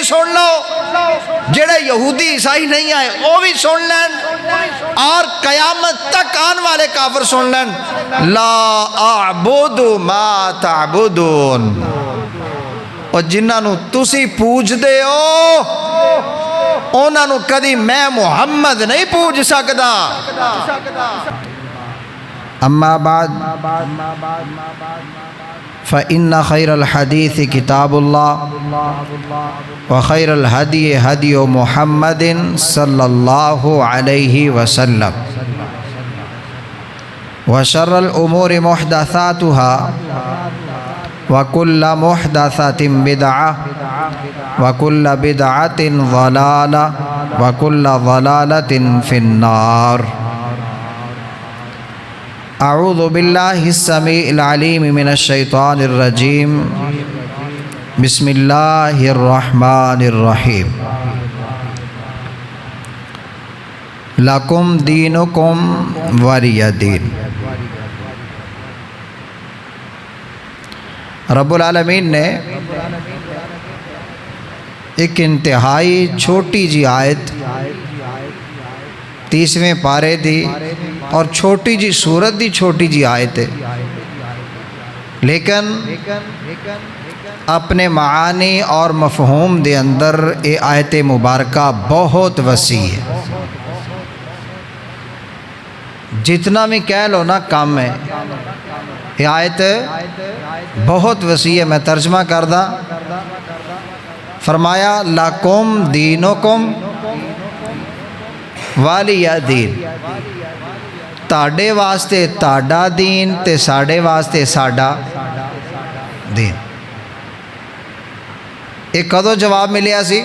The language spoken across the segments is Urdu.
سن لو، جڑے یہودی عیسائی نہیں آئے وہ بھی سن لین، اور قیامت تک آن والے کافر سن لین، لا اعبد ما تعبدون، اور جنہاں نو تسی پوج دے ہو انہاں نو کدی میں محمد نہیں پوج سکدا۔ اما بعد فإن خير الحديث كتاب الله وخير الهدي هدي محمد صلى الله عليه وسلم وشر الأمور محدثاتها وكل محدثة بدعة وكل بدعة ضلالة وكل ضلالة في النار۔ اعوذ باللہ السمیع العلیم من الشیطان الرجیم، بسم اللہ الرحمن الرحیم۔ لکم دینکم ولی دین۔ رب العالمین نے ایک انتہائی چھوٹی جی آیت 30ویں پارے دی اور چھوٹی جی سورت دی چھوٹی جی آیت ہے، لیکن اپنے معانی اور مفہوم دے اندر یہ آیت مبارکہ بہت وسیع ہے، جتنا بھی کہہ لو نا کم ہے۔ یہ آیت بہت وسیع ہے، میں ترجمہ کردہ۔ فرمایا لکم دینکم والی دین، تاڑے واسطے تاڑا دین تے ساڑے واسطے ساڑا دین۔ ایک کدو جواب ملیا سی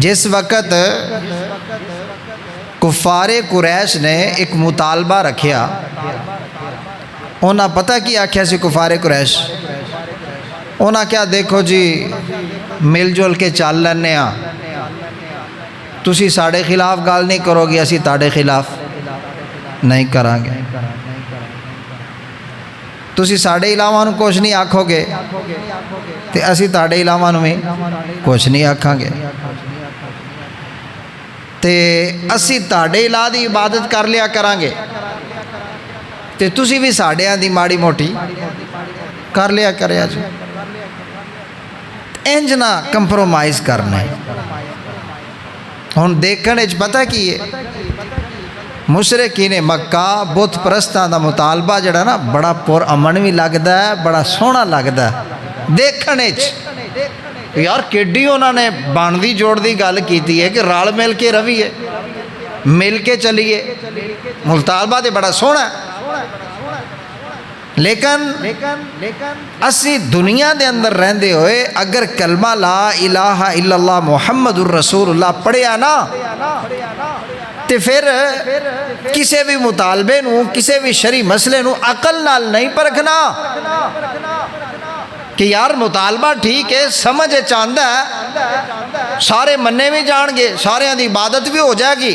جس وقت کفار قریش نے ایک مطالبہ رکھیا، انہاں پتہ کی آکھیا سی کفار قریش، انہاں کیا دیکھو جی مل جل کے چال لینے ہاں، تسی ساڑے خلاف گال نہیں کرو گے، اسی تاڑے خلاف نہیں کران گے، تسی ساڑے علاوہ کچھ نہیں آکھو گے تے اسی تاڑے علاوہ میں کچھ نہیں آکھاں گے، تے اسی تاڑے علاوہ دی عبادت کر لیا کران گے تے تسی بھی ساڑیاں دی ماڑی موٹی کر لیا کریا جو، انج نہ کمپرومائز کرنے۔ ہن دیکھنے پتہ کی ہے، مشرکین مکہ بت پرستاں دا مطالبہ جڑا نا بڑا پر امن بھی لگدا ہے، بڑا سونا لگدا ہے دیکھنے۔ یار کیڈی انہوں نے باندھی جوڑ دی گل کیتی ہے کہ رال مل کے رویے، مل کے چلیے، مطالبہ دے بڑا سونا ہے، لیکن اسی دنیا دے اندر رہندے ہوئے اگر کلمہ لا الہ الا اللہ محمد الرسول اللہ پڑھیا نا تے پھر کسے بھی مطالبے نو، کسے بھی شرعی مسئلے نو عقل نال نہیں پرکھنا کہ یار مطالبہ ٹھیک ہے، سمجھ چاندہ ہے، سارے مننے بھی جان گے، سارے دی عبادت بھی ہو جائے گی،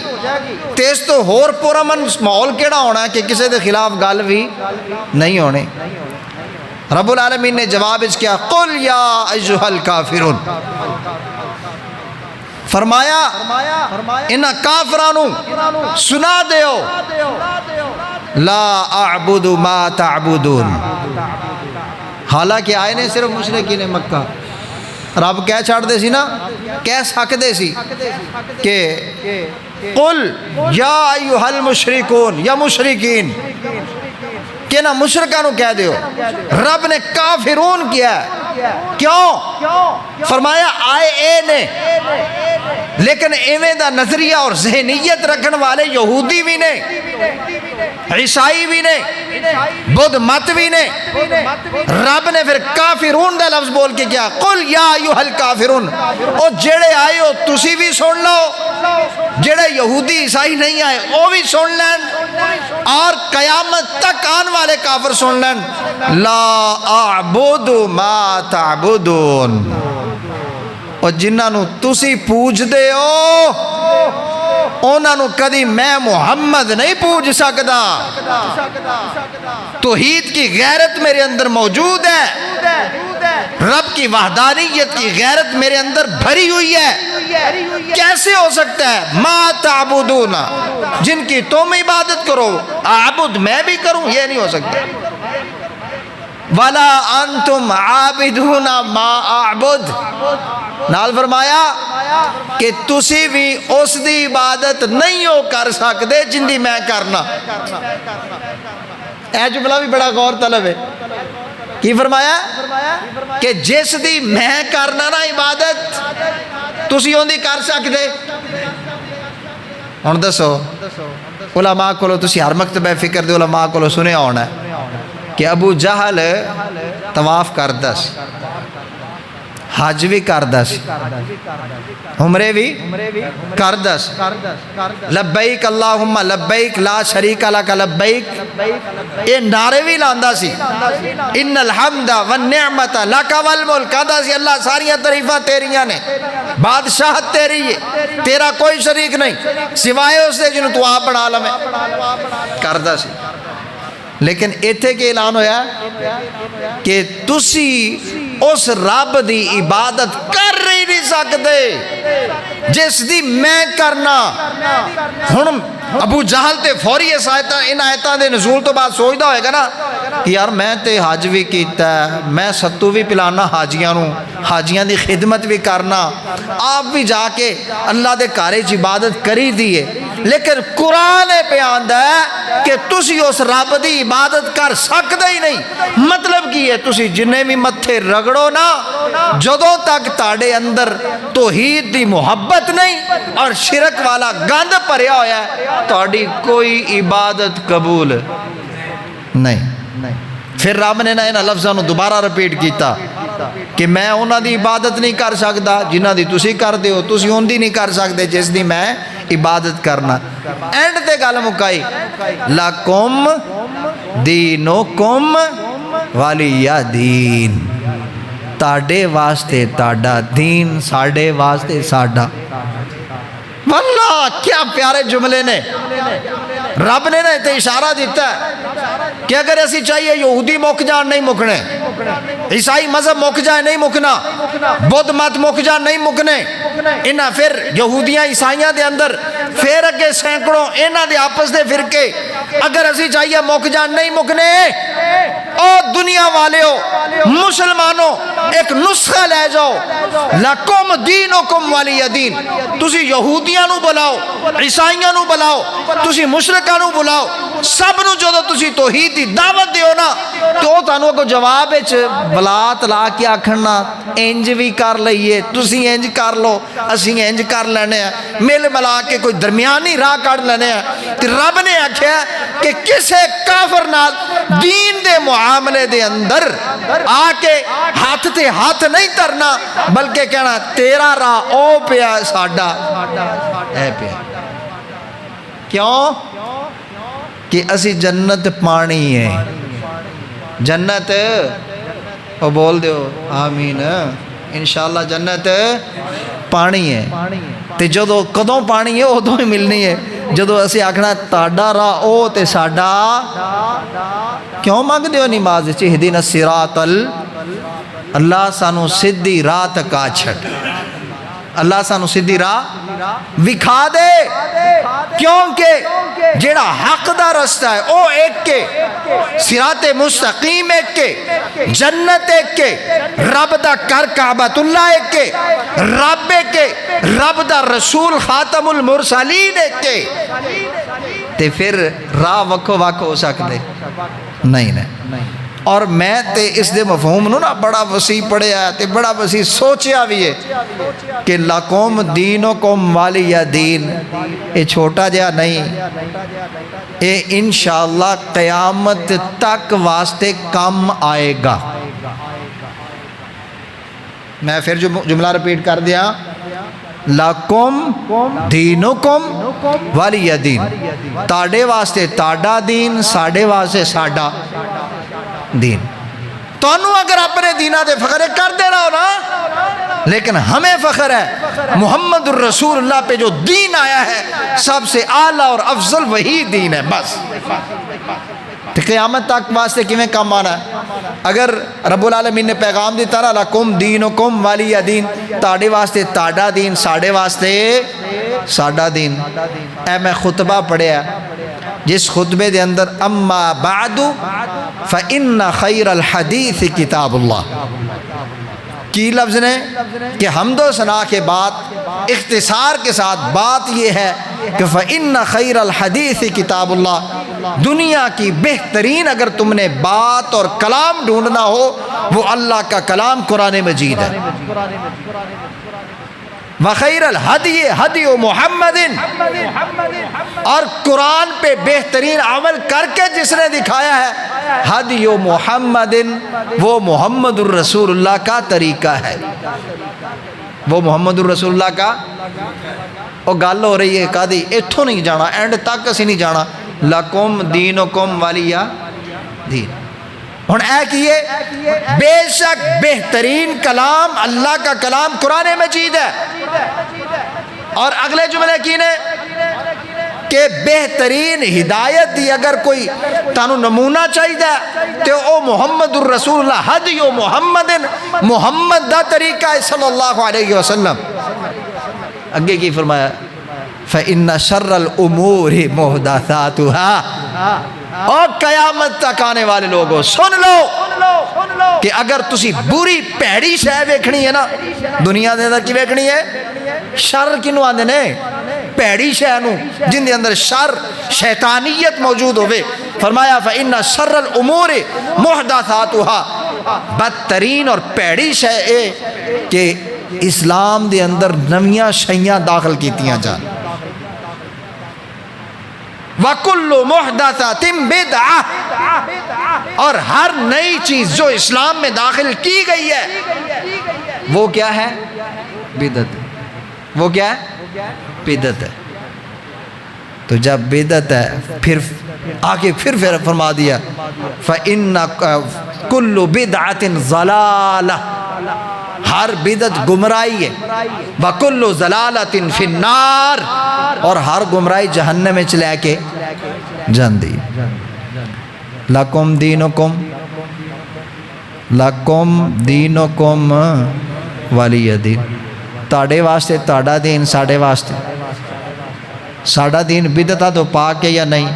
تیز تو ہور پرامن ماحول کیڑا ہونا ہے کہ کسی دے خلاف گل بھی نہیں ہونے۔ رب العالمین نے جواب اس کیا، قل یا ایھا الکافرون، فرمایا انہاں کافرانو سنا دیو، لا اعبد ما تعبدون۔ حالانکہ آئے نے صرف مشرکین مکہ، رب کہہ چھاڑ دے سی نا، کہہ سکتے سی کہ قل یا ایھا المشرکون، یا مشرکین، کہ نہ مشرکانوں کہہ دیو۔ رب نے کافرون کیا ہے، کیوں؟ فرمایا آئے اے نے، لیکن ایویں دا نظریہ اور ذہنیت رکھن والے یہودی بھی نے، عیسائی بھی نے، بدھ مت بھی نے۔ رب نے پھر کافرون دا لفظ بول کے کیا، قل یا ایھا الکافرون، او جڑے آئے ہو تسی بھی سن لو، جڑے یہودی عیسائی نہیں آئے وہ بھی سن لین، اور قیامت تک آن والے کافر سن لین، لا اعبد ما تعبدون، اور جنہاں نو تسی پوج دے ہو انہاں نو کدی میں محمد نہیں پوج سکدا۔ توحید کی غیرت میرے اندر موجود ہے، رب کی وحدانیت کی غیرت میرے اندر بھری ہوئی ہے، کیسے ہو سکتا ہے ما تعبدون، جن کی تم عبادت کرو اعبد میں بھی کروں؟ یہ نہیں ہو سکتا۔ وَلَا أَنْتُمْ عَابِدُونَ مَا أَعْبُدُ، نال فرمایا کہ تسی بھی اس دی عبادت نہیں ہو کر سکتے جن دی میں کرنا۔ اے جملہ بھی بڑا غور طلب ہے۔ کی فرمایا کہ جس دی میں کرنا نا عبادت تسی ان دی کر سکتے؟ ہن دسو علماء کو تسی ہر مکتبہ فکر دے علماء کو سنیا ہونا ہے کہ ابو جہل طواف کردا سی، حج بھی کردا سی، عمرے بھی کردا سی، لبیک اللہم لبیک لا شریک لک لبیک یہ نعرے بھی لاندا سی، ان الحمد والنعمت لک والملک، کہدا سی اللہ ساریاں تعریفاں تیریاں نے، بادشاہت تیری ہے، تیرا کوئی شریک نہیں سوائے اس دے جنوں تو آپ بنا لویں، کردا سی۔ لیکن ایتھے کے اعلان ہویا کہ تسی اس رب دی عبادت کر ہی نہیں سکتے جس دی میں کرنا۔ ہن ابو جہل تے فوری ان آیتاں دے نزول تو بعد سوچدا ہوئے گا نا کہ یار میں تے حج بھی کیتا ہے، میں ستو بھی پلانا حاجیاں نوں، حاجیاں دی خدمت بھی کرنا، آپ بھی جا کے اللہ دے گھر وچ عبادت کری دیے، لیکن قرآن پہ آندا ہے کہ تسی اس رب دی عبادت کر سکتے ہی نہیں۔ مطلب کی ہے تسی جنے بھی متھے رگڑو نا، جدوں تک تاڑے اندر توحید دی محبت نہیں اور شرک والا گند پھریا ہویا ہے تہاڈی کوئی عبادت قبول نہیں۔ پھر رب نے انہاں لفظاں نوں دوبارہ رپیٹ کیتا کہ میں انہاں دی عبادت نہیں کر سکدا جنہاں دی تسی کردے ہو، تسی ان دی نہیں کر سکتے جس دی میں عبادت کرنا۔ اینڈ تے گل مکائی لکم دینکم ولی دین، تاڑے واسطے تاڑا دین، ساڑے واسطے ساڑا۔ واللہ کیا پیارے جملے نے رب نے تے اشارہ دیتا ہے کہ اگر ایسی چاہیے یہودی مک جان نہیں مکنے، عیسائی مذہب مک جائے نہیں مکنا، بدھ مت مک جان نہیں مکنے، انہاں پھر یہودیاں عیسائیاں دے اندر پھر اگے سینکڑوں انہاں دے آپس دے فرقے اگر ایسی چاہیے مک جان نہیں مکنے۔ او دنیا والے ہو مسلمانوں ایک نسخہ لے جاؤ، لکم دینکم ولی دین، تسی یہودیاں نو بلاؤ، عیسائیاں نو بلاؤ، تسی مشرکاں نو بلاؤ، سب نو جدو تسی توحید دی دعوت دیو نا تو تانوں کو جواب وچ بلات لا کے آکھنا انج بھی کر لئیے، تسی انج کر لو اسی انج کر لینے ہیں، مل ملا کے کوئی درمیانی راہ کر لینے ہیں۔ تے رب نے آکھیا کہ کسے کافر نال دین دے معاملے دے اندر آ کے ہاتھ تے ہاتھ نہیں ترنا، بلکہ کہنا تیرا راہ او پیا ساڈا اے پیا۔ کیوں؟ کہ اسی جنت پانی ہے، جنت او بول دیو آمین، انشاءاللہ جنت پانی ہے، تے جدو کدوں پانی ہے ادوں ہی ملنی ہے جدو اسی آکھنا تاڑا راہ او تے ساڈا۔ کیوں مانگ دیو نماز اہدنا الصراط اللہ سانو سدھی راہ تک آ چھٹ، اللہ سانو سدھی راہ وکھا دے، کیونکہ جیڑا حق دا رستہ ہے او ایک کے، صراط مستقیم ایک کے، جنت ایک کے، رب دا کر کعبۃ اللہ ایک کے، رب ایک کے، رب دا رسول خاتم المرسلین ایک کے، تے پھر راہ وکھو وکھ ہو سکتے نہیں۔ اور میں تے اس دے مفہوم نو نا بڑا وسیع پڑھیا ہے تے بڑا وسیع سوچیا بھی ہے کہ لکم دینکم ولی دین، یہ چھوٹا جہا نہیں، یہ انشاءاللہ قیامت تک واسطے کم آئے گا۔ میں پھر جو جملہ رپیٹ کر دیا، لکم دینکم ولی دین، تاڑے واسطے تاڑا دین، ساڑے واسطے ساڑا دین۔ تو انہوں اگر اپنے دینہ دے فخر کر دے رہا ہو نا، لیکن ہمیں فخر ہے محمد الرسول اللہ پہ جو دین آیا ہے سب سے اعلیٰ اور افضل وہی دین ہے، بس تو قیامت تک واسطے کیویں کام آنا ہے؟ اگر رب العالمین نے پیغام دیتا نا لکم دینکم ولی دین، تاڑے واسطے تاڑا دین، ساڑے واسطے ساڑا دین۔ اے میں خطبہ پڑھیا جس خطبے دے اندر اما بعد فإن خیر الحدیث کتاب اللہ، کی لفظ نے کہ حمد و ثنا کے بعد اختصار کے ساتھ بات یہ ہے کہ فإن خیر الحدیث کتاب اللہ، دنیا کی بہترین اگر تم نے بات اور کلام ڈھونڈنا ہو وہ اللہ کا کلام قرآن مجید ہے۔ وخیر الہدی ہدی محمد، اور قرآن پہ بہترین عمل کر کے جس نے دکھایا ہے ہدی محمد، وہ محمد الرسول اللہ کا طریقہ ہے، وہ محمد الرسول اللہ کا۔ وہ گل ہو رہی ہے کدی اتھوں نہیں جانا، اینڈ تک اسی نہیں جانا، لکم دینکم ولی دین۔ ہن اے کیے بے شک بہترین کلام اللہ کا کلام قرآن مجید ہے، اور اگلے جملے کی نے کہ بہترین ہدایت دی اگر کوئی تانو نمونہ چاہیے تو او محمد الرسول اللہ ہدی محمد، محمد دا طریقہ ہے صلی اللہ علیہ وسلم۔ اگے کی فرمایا فإن شر الامور محدثاتها، اور قیامت تک آنے والے لوگوں سن لو کہ اگر تسی بری پیڑی شے ویکھنی ہے نا دنیا دے اندر، کی ویکھنی ہے؟ شر کنو آندے نے؟ پیڑی شے نو جن دے اندر شر شیطانیت موجود ہوئے۔ فرمایا فإن شر الامور محدثاتها، بدترین اور پیڑی شے اے کہ اسلام دے اندر نویاں شیاں داخل کیتیاں جان۔ وَكُلُّ مُحْدَثَةٍ بِدْعَةٍ، اور ہر نئی چیز جو اسلام میں داخل کی گئی ہے وہ کیا ہے؟ بدعت۔ وہ کیا ہے؟ بدعت ہے۔ تو جب بدعت ہے پھر آگے پھر فرما دیا فَإِنَّ كُلُّ بِدْعَةٍ ضَلَالَةٍ، ہر بدعت گمراہی ہے، وَكُلُّ ضَلَالَةٍ فِي النَّارِ، اور ہر گمراہی جہنم میں چلے کے جاندی۔ لَكُمْ دِينُكُمْ لَكُمْ دِينُكُمْ وَلِيَ دِين، تاڑے واسطے تاڑا دین، ساڑے واسطے ساڑا دین۔ بدعت تو پاک ہے یا نہیں؟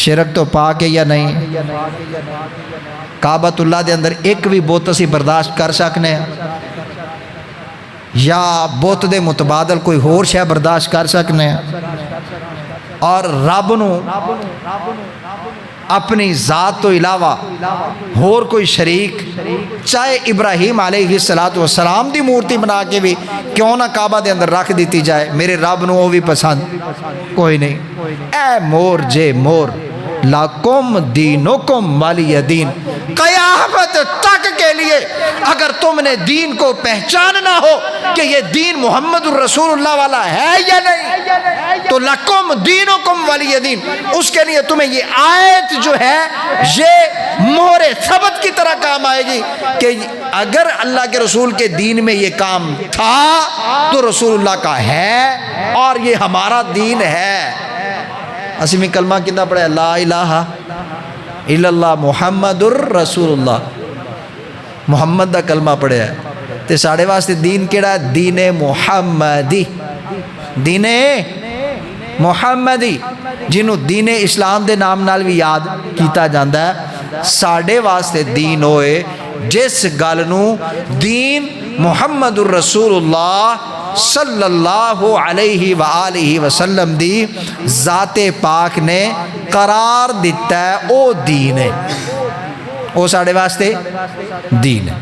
شرک تو پاک ہے یا نہیں؟ کعبۃ اللہ دے اندر ایک بھی بت اسی برداشت کر سکنے ہیں یا بت دے متبادل کوئی ہور شے برداشت کر سکنے ہیں؟ اور رب نو اپنی ذات تو علاوہ ہور کوئی شریک، چاہے ابراہیم علیہ السلام دی مورتی بنا کے بھی کیوں نہ کعبہ دے اندر رکھ دیتی جائے، میرے رب نو وہ بھی پسند کوئی نہیں۔ اے مور جے مور، لَكُمْ دِينُكُمْ وَلِيَ دِين، قیامت تک کے لیے اگر تم نے دین کو پہچاننا ہو کہ یہ دین محمد الرسول اللہ والا ہے یا نہیں تو لَكُمْ دِينُكُمْ وَلِيَ دِين، اس کے لیے تمہیں یہ آیت جو ہے یہ مہر ثبت کی طرح کام آئے گی کہ اگر اللہ کے رسول کے دین میں یہ کام تھا تو رسول اللہ کا ہے اور یہ ہمارا دین ہے۔ اسی میں کلمہ کتنا پڑھا ہے؟ لا الہ الا اللہ محمد الرسول اللہ، محمد دا کلمہ پڑھا ہے۔ تے ساڑے واسطے دین کیڑا ہے؟ دین محمدی، دین محمدی، جنہوں دین اسلام دے نام نال بھی یاد کیتا جاندہ ہے۔ ساڑے واسطے دین ہوئے جس گالنو دین محمد الرسول اللہ صلی اللہ علیہ وآلہ وسلم دی ذات پاک نے قرار دیتا ہے او دین ہے، او ساڑے واسطے دین ہے۔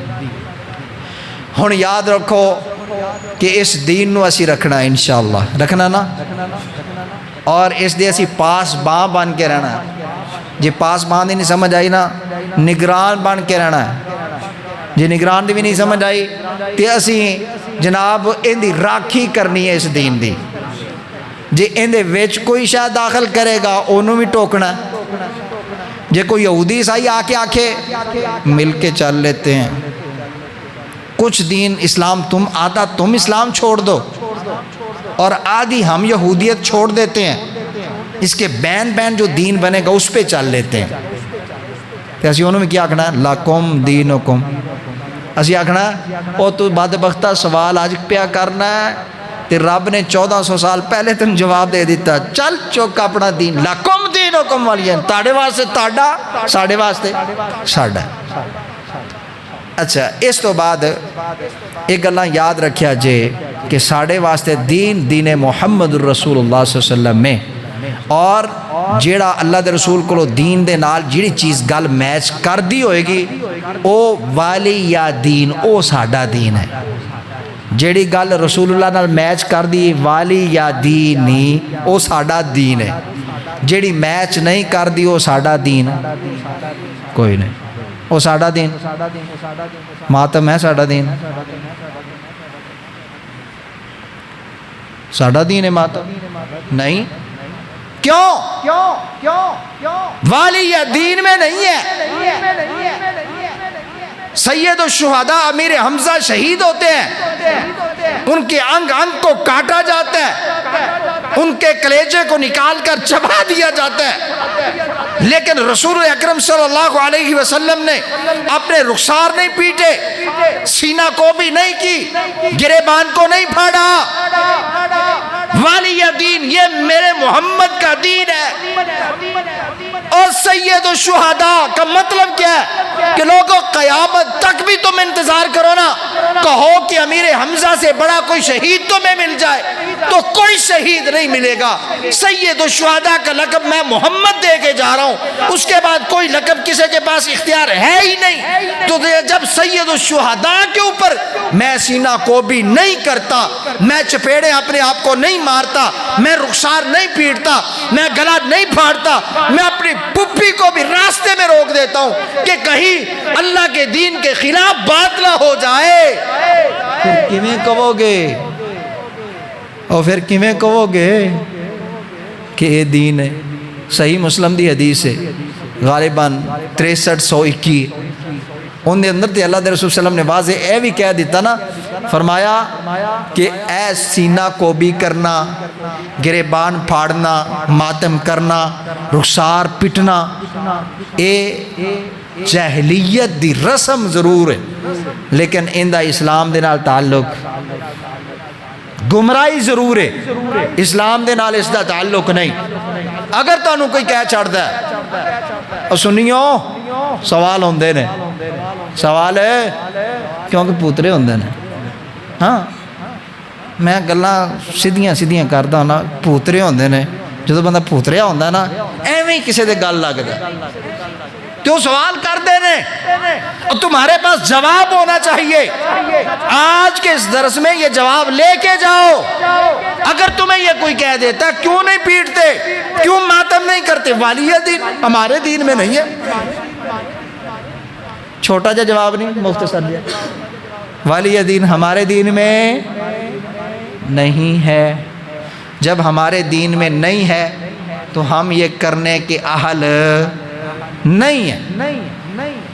ہن یاد رکھو کہ اس دین نو اسی رکھنا ہے انشاءاللہ، رکھنا نا، اور اس دے اسی پاس باں بن کے رہنا ہے۔ جی پاس باں دی نہیں سمجھ آئی نا، نگران بن کے رہنا ہے۔ جی نگران دی بھی نہیں سمجھ آئی تے اسی جناب ان دی راکھی کرنی ہے اس دین دی۔ جی ان دے وچ کوئی شاہ داخل کرے گا انہوں بھی ٹوکنا ہے۔ جی کوئی یہودی عیسائی آ کے آکھے مل کے چل لیتے ہیں، کچھ دین اسلام تم آدھا تم اسلام چھوڑ دو اور آدھی ہم یہودیت چھوڑ دیتے ہیں، اس کے بین بین جو دین بنے گا اس پہ چل لیتے ہیں. تو اسی انہوں میں کیا آکھنا ہے لکم دینکم. اسی آکھنا ہے او تو بدبختہ سوال آج پیا کرنا ہے تے رب نے 1400 سال پہلے تم جواب دے دیتا چل چوک اپنا دین لکم دینکم والین تاڑے واسطے تاڑا ساڑے واسطے ساڑا. اچھا اس تو بعد ایک گلہ یاد رکھیا جے کہ ساڑے واسطے دین محمد الرسول اللہ صلی اللہ علیہ وسلم میں اور جیڑا اللہ دے رسول کو دین دے نال جیڑی چیز گل میچ کر دی ہوئے گی او والی یا دین او ساڑا دین ہے. جیڑی گل رسول اللہ نال میچ کر دی والی یا دینی او ساڑا دین ہے. جیڑی میچ نہیں کر دی او ساڑا دین کوئی نہیں. او ساڑا دین ماتم ہے ساڑا دین ساڑا دین ہے ماتم نہیں. کیوں والی یا دین میں نہیں ہے. سید الشہداء امیر حمزہ شہید ہوتے ہیں ان کے انگ انگ کو کاٹا جاتا ہے ان کے کلیجے کو نکال کر چبا دیا جاتا ہے لیکن رسول اکرم صلی اللہ علیہ وسلم نے اپنے رخسار نہیں پیٹے سینہ کو بھی نہیں کی گریبان کو نہیں پھاڑا. والی دین یہ میرے محمد کا دین ہے. اور سید الشہداء کا مطلب کیا ہے کہ لوگوں قیامت تک بھی تم انتظار کرو نا کہو کہ امیر حمزہ سے بڑا کوئی شہید تمہیں مل جائے تو کوئی شہید نہیں ملے گا. سید الشہداء کا لقب میں محمد دے کے جا رہا ہوں اس کے بعد کوئی لقب کسی کے پاس اختیار ہے ہی نہیں. تو جب سید الشہداء کے اوپر میں سینہ کو بھی نہیں کرتا میں چپیڑے اپنے آپ کو نہیں مارتا میں رخسار نہیں پیٹتا میں گلا نہیں پھاڑتا میں اپنی پپی کو بھی راستے میں روک دیتا ہوں کہ کہیں اللہ کے دین کے خلاف بات نہ ہو جائے. پھر کیویں کہو گے اور پھر کیویں کہو گے کہ یہ دین ہے. صحیح مسلم دی حدیث ہے غالباً 6321 ان دے اندر تے اللہ دے رسول صلی اللہ علیہ وسلم نے واضح اے بھی کہہ دیتا نا فرمایا کہ اے سینہ کو بھی کرنا گریبان پھاڑنا ماتم کرنا رخسار پٹنا اے جاہلیت دی رسم ضرور ہے لیکن اندہ اسلام دے نال تعلق گمراہی ضرور ہے اسلام دے نال اس دا تعلق نہیں. اگر تانوں کوئی کہہ چھڑ دا ہے اور سنیو سوال ہوندے نے سوال ہے کیونکہ پوترے ہوندے نے ہاں میں گلاں سیدھیاں کردا نا پوترے ہوندے نے جدوں بندہ پوتریا ہوندا نا ایویں کسے دے گل لگدا تو سوال کر دینے اور تمہارے پاس جواب ہونا چاہیے. آج کے اس درس میں یہ جواب لے کے جاؤ. اگر تمہیں یہ کوئی کہہ دیتا کیوں نہیں پیٹتے کیوں ماتم نہیں کرتے والی دین ہمارے دین میں نہیں ہے چھوٹا جا جواب نہیں مختصر دیا والی دین ہمارے دین میں نہیں ہے. جب ہمارے دین میں نہیں ہے تو ہم یہ کرنے کے اہل نہیں ہے.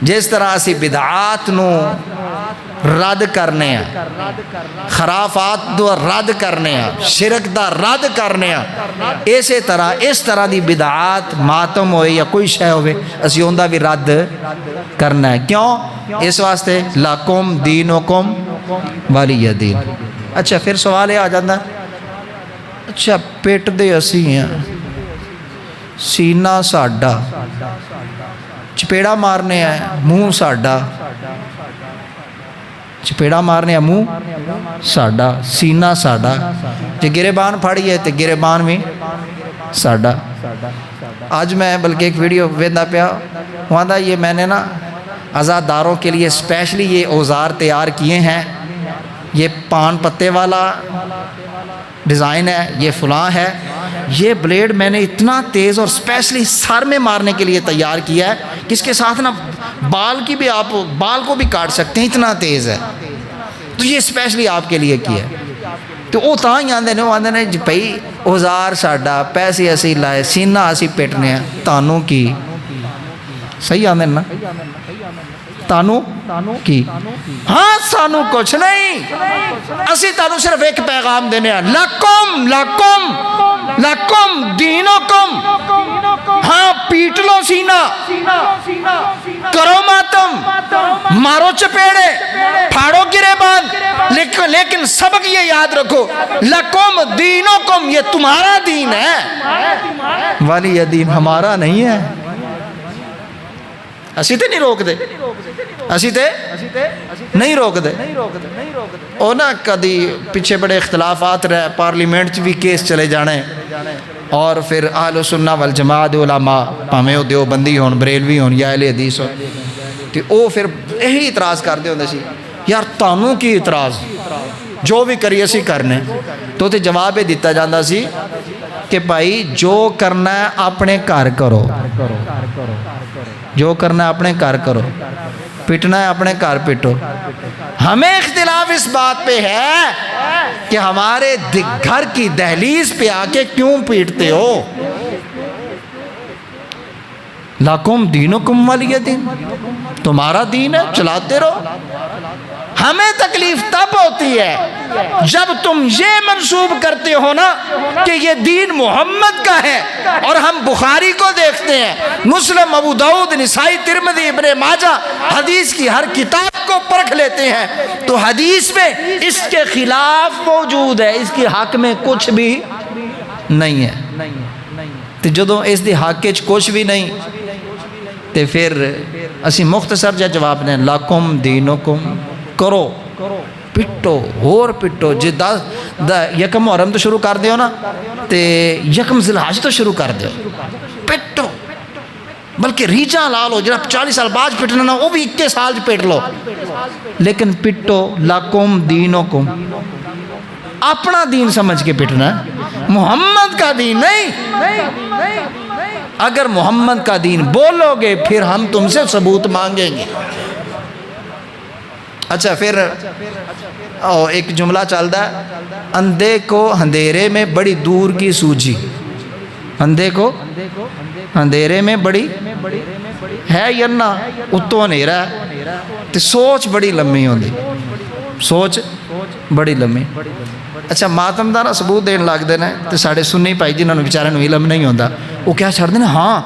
جس طرح اسی بدعات نو رد کرنے ہیں خرافات دو رد کرنے ہیں شرک دا رد کرنے ہیں اسی طرح اس طرح دی بدعات ماتم ہوئے یا کوئی شے ہوئے اسی اندہ بھی رد کرنا ہے. کیوں اس واسطے لکم دینکم ولی دین. اچھا پھر سوال یہ آ جاتا اچھا پیٹ دے اسی ہیں سینہ ساڈا چپیڑا مارنے ہیں منہ ساڈا چپیڑا مارنے ہیں منہ ساڈا سینہ ساڈا جے گریبان پھاڑی ہے تو گریبان بھی ساڈا. آج میں بلکہ ایک ویڈیو ویندہ پیا وہاں دا یہ میں نے نا عزاداروں کے لیے اسپیشلی یہ اوزار تیار کیے ہیں یہ پان پتے والا ڈیزائن ہے یہ فلاں ہے یہ بلیڈ میں نے اتنا تیز اور اسپیشلی سر میں مارنے کے لیے تیار کیا ہے کہ اس کے ساتھ نا بال کی بھی آپ بال کو بھی کاٹ سکتے ہیں اتنا تیز ہے تو یہ اسپیشلی آپ کے لیے کیا ہے. تو وہ تاں ہی آندے نے وہ آندے نے بھائی اوزار ساڈا پیسے اسی لائے سینہ اسی پیٹنے ہیں تانوں کی صحیح آندے نا تانوں کی ہاں سانو کچھ نہیں اسی تانوں صرف ایک پیغام دینے ہیں لکم لکم لکم دینکم ہاں پیٹ لو سینہ، کرو ماتم، مارو چپیڑے، پھاڑو گریبان، لیکن سبق یہ یاد رکھو، لکم دینکم، یہ تمہارا دین ہے، والی یہ دین ہمارا نہیں ہے۔ اسی تے نہیں روک دے، اسی تے نہیں روک دے۔ اور نہ کدی پیچھے بڑے اختلافات رہے، پارلیمنٹ بھی کیس چلے جانے، اور پھر اہل سنہ والجماعت علماء پاویں وہ دیوبندی ہون، بریلوی ہون یا اہل حدیث ہون، تے او پھر یہی اعتراض کردے ہوندے سی، یار تانوں کی اعتراض، جو بھی کریے اسی کرنے، تو تے جواب یہ دیتا جاندہ سی کہ بھائی جو کرنا ہے اپنے گھر کرو، جو کرنا ہے اپنے گھر کرو، پٹنا ہے اپنے گھر پٹو۔ ہمیں اختلاف اس بات پہ ہے کہ ہمارے گھر کی دہلیز پہ آ کے کیوں پیٹتے ہو؟ لکم دینکم ولی دین، تمہارا دین ہے، چلاتے رہو۔ ہمیں تکلیف تب ہوتی ہے جب تم یہ منسوب کرتے ہو نا کہ یہ دین محمد کا ہے، اور ہم بخاری کو دیکھتے ہیں، مسلم، ابو داؤد، نسائی، ترمذی، ابن ماجہ، حدیث کی ہر کتاب کو پرکھ لیتے ہیں، تو حدیث میں اس کے خلاف موجود ہے، اس کی حق میں کچھ بھی نہیں ہے۔ تو جدوں اس دی حق وچ کچھ بھی نہیں، تے پھر اسی مختصر جا جواب نے، لکم دینکم، کرو، پٹو، اور پٹو، جی یکم محرم تو شروع کر دیو نا، تے یکم ذی الحج تو شروع کر دیو، پٹو، بلکہ ریچاں لا لو، جناب 40 سال بعد پٹنا نا وہ بھی 21 سال پیٹ لو، لیکن پٹو، لکم دینکم، اپنا دین سمجھ کے پٹنا ہے، محمد کا دین نہیں۔ اگر محمد کا دین بولو گے پھر ہم تم سے ثبوت مانگیں گے۔ اچھا پھر ایک جملہ چلتا ہے، اندھے کو اندھیرے میں بڑی دور کی سوجی، اندھے کو اندھیرے میں بڑی ہے ینہ اتو اندھیرا ہے، تو سوچ بڑی لمبی ہوندی، سوچ بڑی لمبی۔ اچھا ماتم دا نا ثبوت دین لگ دینا ہے، تو ساڑھے سنی پائی جنہوں نے بیچارے نو علم نہیں ہوندہ، وہ کیا چھڑ دینا، ہاں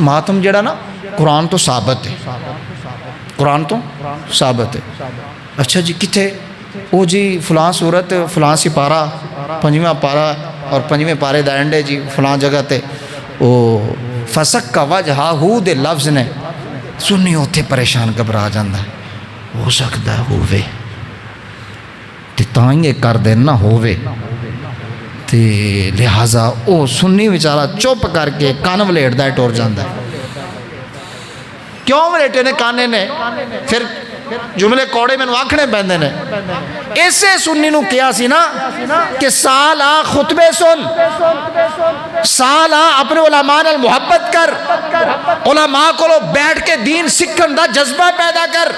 ماتم جڑا نا قرآن تو ثابت ہے، قرآن تو ثابت ہے۔ اچھا جی کتھے؟ او جی فلاں صورت فلاں سپارہ 5واں پارہ اور 5ویں پارے دا اینڈے جی فلاں جگہ تے او فسق کا وجہ ہو دے لفظ نے، سنی ہوتے پریشان گھبرا جاندہ ہے، ہو سکتا ہے ہووے تے تائیں کر دینا ہووے، تے لہٰذا او سنی بیچارہ چپ کر کے کان ولیٹ دا ٹور جاندہ ہے۔ کیوں ولیٹے نے کانے نے؟ پھر جملے کوڑے میں آکھنے پہندے نے، اسے سنی نو کیا سی نا کہ سال آ خطبے سن، سال آ اپنے علماء نال محبت کر، علماء کو لو بیٹھ کے دین سکھن دا جذبہ پیدا کر،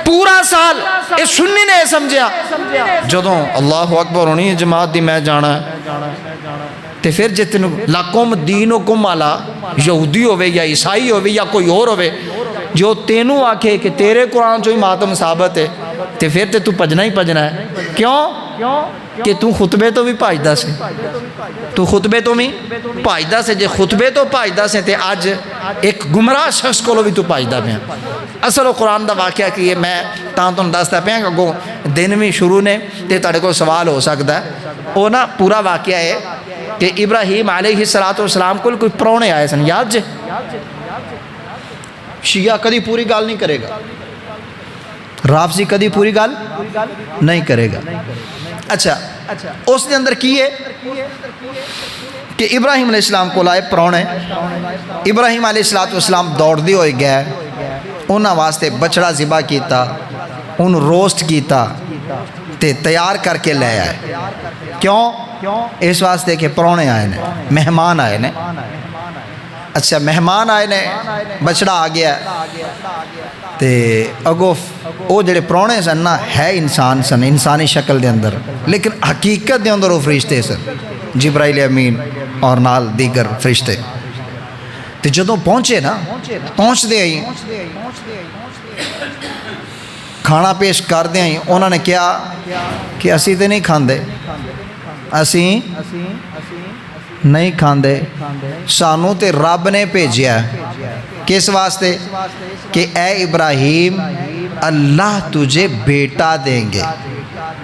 پورا سال اس سنی نے سمجھیا جدوں اللہ اکبر ہونی جماعت دی میں جانا ہے، تے پھر جتنو لکم دینکم والا یہودی ہوئے یا عیسائی ہوئے یا کوئی اور ہوئے جو تینوں آکھے کہ تیرے قرآن جو ہی ماتم ثابت ہے، تے پھر تے تو پجنا ہی پجنا ہے۔ کیوں؟ کہ تو خطبے تو بھی پاجدہ سے، تو خطبے تو بھی پاجدہ سے، جے خطبے تو پاجدہ سے تے آج ایک گمراہ شخص کو بھی تو پاجدہ پہ ہیں۔ اصل و قرآن دا واقعہ کہ یہ میں تم دستا پہ ہیں کہ اگوں دن بھی شروع نے تے تاڑے کو سوال ہو سکتا ہے، وہ نا پورا واقعہ ہے کہ ابراہیم علیہ السلام کو کوئی پرونے آئے سن، یاد جے؟ شیعہ کدی پوری گال نہیں کرے گا، رافضی کدی پوری گال نہیں کرے گا۔ اچھا اس نے اندر کی ہے کہ ابراہیم علیہ السلام کو لائے پرونے، ابراہیم علیہ السلام دوڑ دی ہوئے گئے، انہاں واسطے بچڑا ذبح کیتا، ان روسٹ کیتا تے تیار کر کے لے آئے۔ کیوں؟ اس واسطے کہ پرونے آئے نے، مہمان آئے نے۔ اچھا مہمان آئے نے، بچڑا آ گیا تے اگو او جڑے پرونے سن نا ہے انسان سن، انسانی شکل دے اندر، لیکن حقیقت دے اندر وہ فرشتے سن، جبرائیل امین اور نال دیگر فرشتے۔ تے جدوں پہنچے نا، پہنچ دے آئی کھانا پیش کر دے آئی، انہوں نے کیا کہ اسی تے نہیں کھاندے، اسی نہیں کھاندے سانو تے رب نے بھیجیا کس واسطے کہ اے ابراہیم اللہ تجھے بیٹا دیں گے،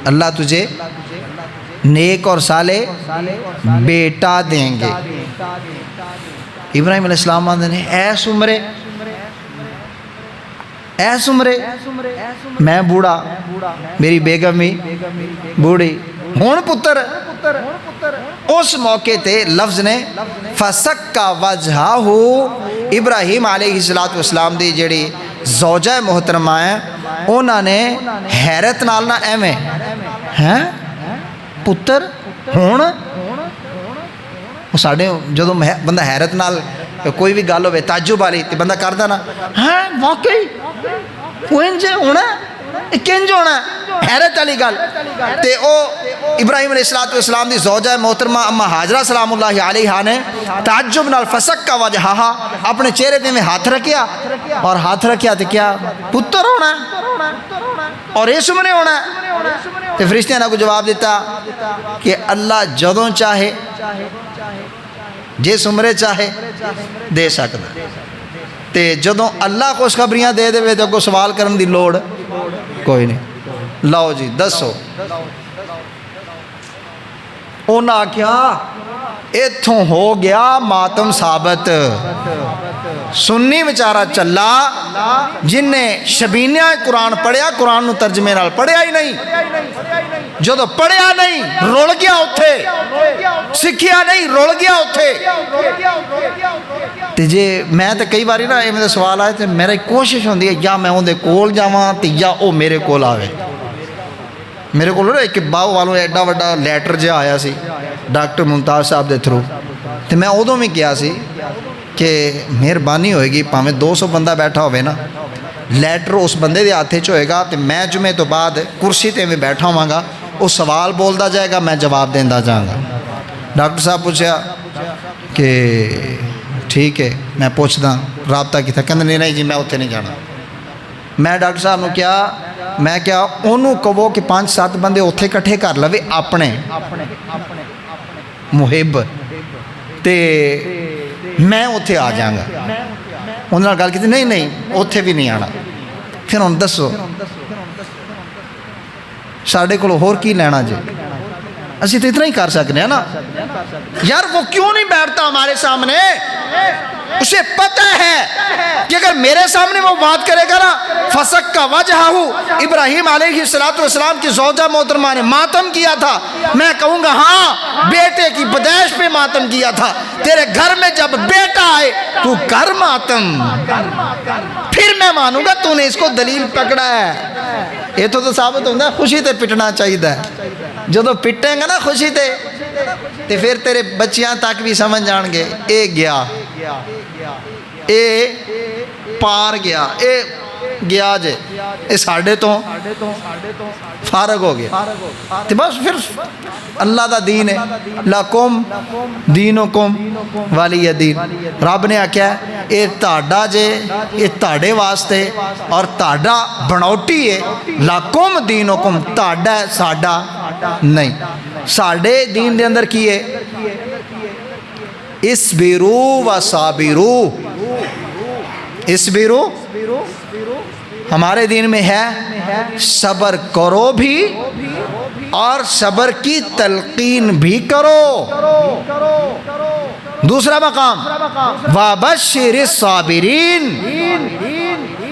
اللہ تجھے نیک اور صالح بیٹا دیں گے۔ ابراہیم علیہ السلام آندے نے ایس عمرے میں بوڑھا، میری بیگم بھی بوڑھی، ہون پتر۔ اس موقع تے لفظ نے فسکا وجہہ، ابراہیم علیہ السلام دی جڑی زوجہ محترمہ ہے انہوں نے حیرت نال نہ ایویں ہیں پتر ہون، ساڈے جدوں بندہ حیرت نال کوئی بھی گل ہوے تعجب والی تے بندہ کردا نا ہاں واقعی انج ہونا کنج ہونا، حیرت والی گل۔ تے او ابراہیم علیہ السلام دی زوجہ محترمہ اما ہاجرہ سلام اللہ علیہا نے تعجب نال فسکا وجہہا اپنے چہرے تے میں ہاتھ رکھیا، اور ہاتھ رکھیا تے کیا پتر ہونا اور اس عمرے ہونا۔ تے فرشتیاں نے کو جواب دیتا کہ اللہ جدوں چاہے جس عمرے چاہے دے سکتا، تے جدوں اللہ خوشخبریاں دے دے تے کو سوال کرن دی لوڑ کوئی نہیں۔ لاؤ جی دسو، انہاں آکھیا ایتھوں ہو گیا ماتم ثابت۔ سنی بیچارہ چلا جن نے شبینہ قرآن پڑھیا، قرآن نو ترجمے نال پڑھیا ہی نہیں، جدو پڑھیا نہیں رول گیا اتھے، سکھیا نہیں رول گیا اتھے۔ تے جے میں تے کئی باری نا یہ میرے سوال آئے تے میری کوشش ہوندی ہے یا میں اون دے کول جاواں تے یا او میرے کول آوے۔ میرے کو ایک باؤ والوں ایڈا وڈا لیٹر جہا آیا سی ڈاکٹر ممتاز صاحب دے تھرو، تے میں ادوں بھی کیا سی کہ مہربانی ہوئے گی پاویں 200 بندہ بیٹھا ہوئے نا، لیٹر اس بندے دے ہاتھ ہوئے گا تے میں جمعے تو بعد کرسی تے میں بیٹھا ہوں گا، وہ سوال بولدا جائے گا میں جواب دیندا جاؤں گا۔ ڈاکٹر صاحب پوچھا کہ ٹھیک ہے میں پوچھدا رابطہ کیتا، کہندے نہیں جی میں اتنے نہیں جانا۔ میں ڈاکٹر صاحب نے کیا میں کیا انہوں کہو کہ 5-7 بندے اتھے کٹھے کر لوے اپنے محب تے میں اتھے آ جاؤں گا۔ انہوں نے گل کی نہیں اتھے بھی نہیں آنا۔ پھر انہوں دسو ساڑھے کو ہور کی لینا جی، اسی تو اتنا ہی کر سکتے ہیں نا یار۔ وہ کیوں نہیں بیٹھتا ہمارے سامنے؟ اسے پتہ ہے کہ اگر میرے سامنے وہ بات کرے گا نا فسق کا وجہ ابراہیم علیہ السلام کی زوجہ محترمہ نے ماتم کیا تھا، میں کہوں گا ہاں بیٹے کی پیدائش پہ ماتم کیا تھا، تیرے گھر میں جب بیٹا آئے تو کر ماتم، پھر میں مانوں گا تو نے اس کو دلیل پکڑا ہے۔ یہ تو ثابت ہوتا ہے خوشی تے پٹنا چاہیے، جدو پٹیں گا نا خوشی تے پھر تیرے بچیاں تک بھی سمجھ جان گے اے گیا، اے پار گیا، اے گیا جے، اے ساڑھے تو فارغ ہو گیا۔ تو بس پھر اللہ دا دین ہے، لکم دینکم ولی دین۔ رب نے آکھیا اے تاڑا جے، اے تاڑے واسطے اور تاڑا بناوٹی ہے، لکم دینکم تاڑا ہے ساڑا نہیں۔ ساڑے دین دے اندر کی ہے اسبرو و صابرو، اسبرو ہمارے دین میں ہے صبر کرو بھی اور صبر کی تلقین بھی کرو۔ دوسرا مقام وَبَشِّرِ الصَّابِرِينَ،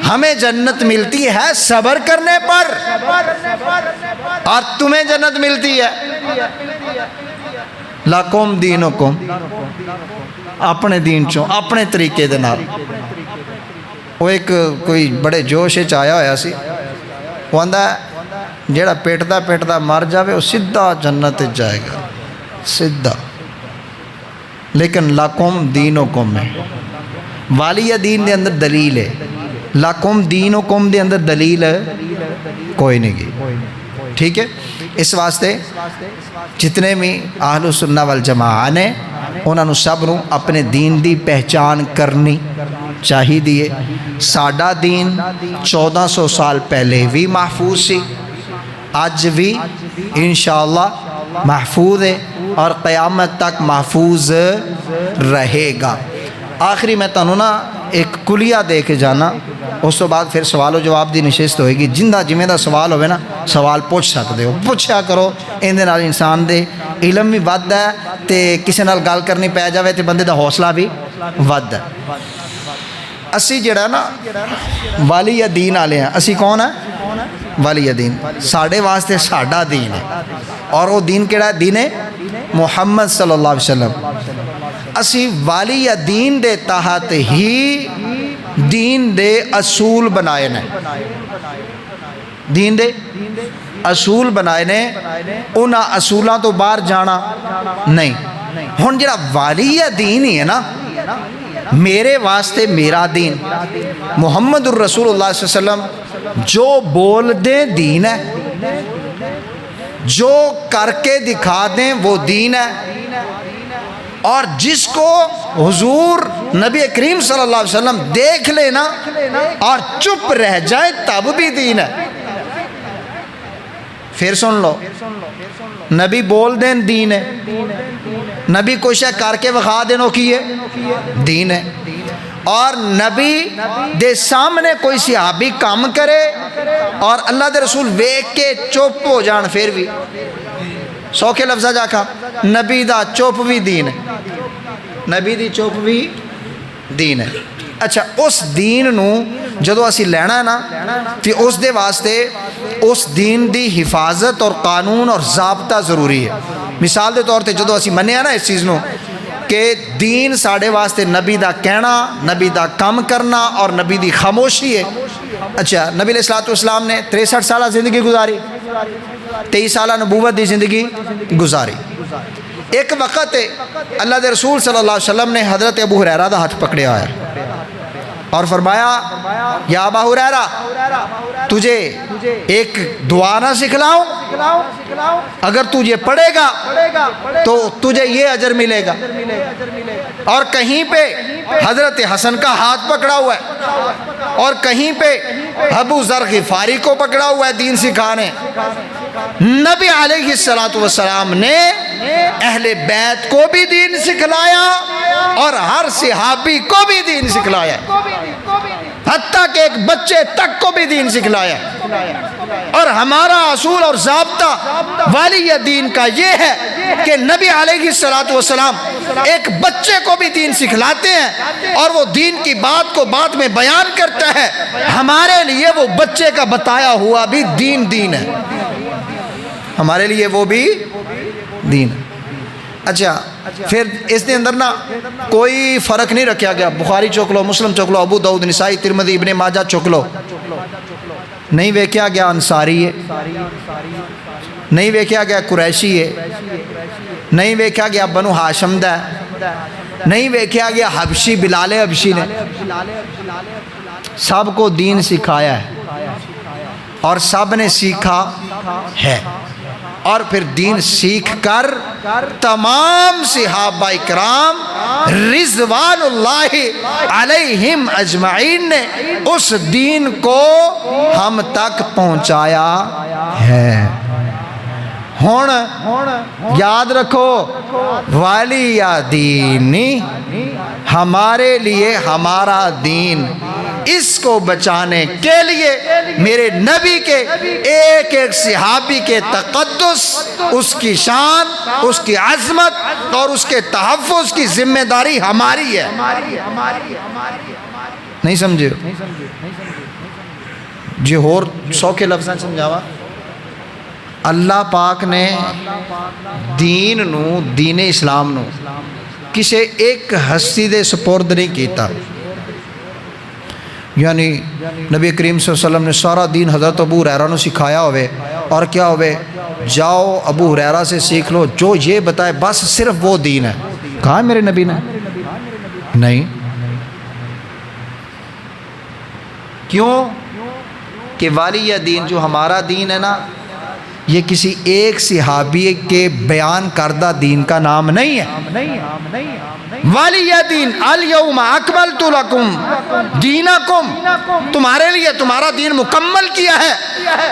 ہمیں جنت ملتی ہے صبر کرنے پر، اور تمہیں جنت ملتی ہے لَكُمْ دِينُكُمْ، اپنے دین چوں اپنے طریقے دے نال۔ وہ ایک کوئی بڑے جوش آیا ہویا سی، وہ آندا ہے جیڑا پیٹدا پیٹدا مر جاوے وہ سیدھا جنت جائے گا سیدھا، لیکن لَكُمْ دِينُكُمْ میں والی دین دے اندر دلیل ہے، لَكُمْ دِينُكُمْ دے اندر دلیل کوئی نہیں گی۔ ٹھیک ہے، اس واسطے جتنے بھی اہل سنہ والجماعہ نے انہوں نے سب نو اپنے دین دی پہچان کرنی چاہی دیئے۔ ساڈا دین 1400 سال پہلے بھی محفوظ سی، آج بھی انشاءاللہ محفوظ ہے اور قیامت تک محفوظ رہے گا۔ آخری میں تنہوں نا ایک کلیہ دے کے جانا، اس تو بعد پھر سوال و جواب دی نشست ہوئے گی۔ جندہ جمیں دا سوال ہوئے نا، سوال پوچھ سکتے ہو، پوچھا کرو، اندے نال انسان دے علم بھی ود ہے تے کسی نال گل کرنی پہ جاوے تے بندے دا حوصلہ بھی ود ہے۔ اسی جڑا نا والی دین آلے ہیں، اسی کون ہے؟ والی دین۔ ساڑھے واسطے ساڑھا دین ہے، اور وہ دین کیڑا ہے؟ دین محمد صلی اللہ علیہ وسلم۔ اسی والی دین دے تحت ہی دین دے اصول بنائے نے، دین دے اصول بنائے نے، انہاں اصولاں تو باہر جانا نہیں۔ ہن جڑا والی دین ہی ہے نا، میرے واسطے میرا دین، محمد الرسول اللہ صلی اللہ علیہ وسلم جو بول دیں دین ہے، جو کر کے دکھا دیں وہ دین ہے، اور جس کو حضور نبی کریم صلی اللہ علیہ وسلم دیکھ لینا اور چپ رہ جائیں تب بھی دین ہے۔ پھر سن لو، نبی بول دیں دین ہے، نبی کوئی شے کر کے وخا دینو کی ہے دین ہے، اور نبی دے سامنے کوئی صحابی کام کرے اور اللہ دے رسول ویکھ کے چپ ہو جان پھر بھی سوکھے لفظہ جا کھا نبی دا چپ بھی دین ہے، نبی دی چپ بھی دین ہے۔ اچھا، اس دین نو جدو اسی لینا ہے نا، پھر اس دے واسطے اس دین دی حفاظت اور قانون اور ضابطہ ضروری ہے۔ مثال دے طور تے جدو اسی منیا نا اس چیز نو کہ دین ساڑھے واسطے نبی دا کہنا، نبی دا کام کرنا اور نبی دی خاموشی ہے۔ اچھا، نبی علیہ السلام نے 63 سالہ زندگی گزاری، 23 سالہ نبوت دی زندگی گزاری۔ ایک وقت اللہ دے رسول صلی اللہ علیہ وسلم نے حضرت ابو ہریرہ دا ہاتھ پکڑیا ہے اور فرمایا، یا ابا ہریرہ، تجھے ایک دعا نہ سکھلاؤں؟ اگر تجھے پڑھے گا تو تجھے یہ اجر ملے گا۔ اور کہیں پہ حضرت حسن کا ہاتھ پکڑا ہوا ہے، اور کہیں پہ ابو ذر غفاری کو پکڑا ہوا ہے دین سکھانے۔ نبی علیہ السلام نے اہل بیت کو بھی دین سکھلایا اور ہر صحابی کو بھی دین سکھلایا، حتیٰ کہ ایک بچے تک کو بھی دین سکھلایا۔ اور ہمارا اصول اور ضابطہ والی دین کا یہ ہے کہ نبی علیہ السلام ایک بچے کو بھی دین سکھلاتے ہیں، اور وہ دین کی بات کو بعد میں بیان کرتا ہے۔ ہمارے لیے وہ بچے کا بتایا ہوا بھی دین ہے، ہمارے لیے وہ بھی دین ہے۔ اچھا، پھر اس دے اندر نا کوئی فرق نہیں رکھا گیا، بخاری چوک لو، مسلم چوک لو، ابو داؤد، نسائی، ترمذی، ابن ماجہ چوک لو، نہیں ویکھیا گیا انصاری ہے، نہیں ویکھیا گیا قریشی ہے، نہیں ویکھیا گیا بنو ہاشم دا ہے، نہیں ویکھیا گیا حبشی بلال حبشی نے۔ سب کو دین سکھایا ہے اور سب نے سیکھا ہے، اور پھر دین سیکھ کر تمام صحابہ اکرام رضوان اللہ علیہم اجمعین نے اس دین کو ہم تک پہنچایا ہے۔ ہون یاد رکھو، والی دینی ہمارے لیے ہمارا دین، اس کو بچانے کے لیے میرے نبی کے ایک ایک صحابی کے تقدس، اس کی شان، اس کی عظمت اور اس کے تحفظ کی ذمہ داری ہماری ہے۔ نہیں سمجھے جی؟ اور 100 کے لفظاں سمجھاوا، اللہ پاک نے دین نو، دین اسلام نو کسے ایک ہستی دے سپرد نہیں کیتا، یعنی نبی کریم صلی اللہ علیہ وسلم نے سارا دین حضرت ابو ہریرہ نو سکھایا ہوئے، اور کیا ہوئے، جاؤ ابو ہریرہ سے سیکھ لو، جو یہ بتائے بس صرف وہ دین ہے۔ کہا ہے میرے نبی نے؟ نہیں۔ کیوں کہ والی دین جو ہمارا دین ہے نا، یہ کسی ایک صحابی کے بیان کردہ دین کا نام نہیں ہے۔ وَلِيَ دین الْيَوْمَ أَكْمَلْتُ لَكُمْ دِينَكُمْ، تمہارے لیے تمہارا دین مکمل کیا ہے۔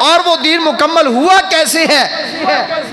اور وہ دین مکمل ہوا کیسے ہے؟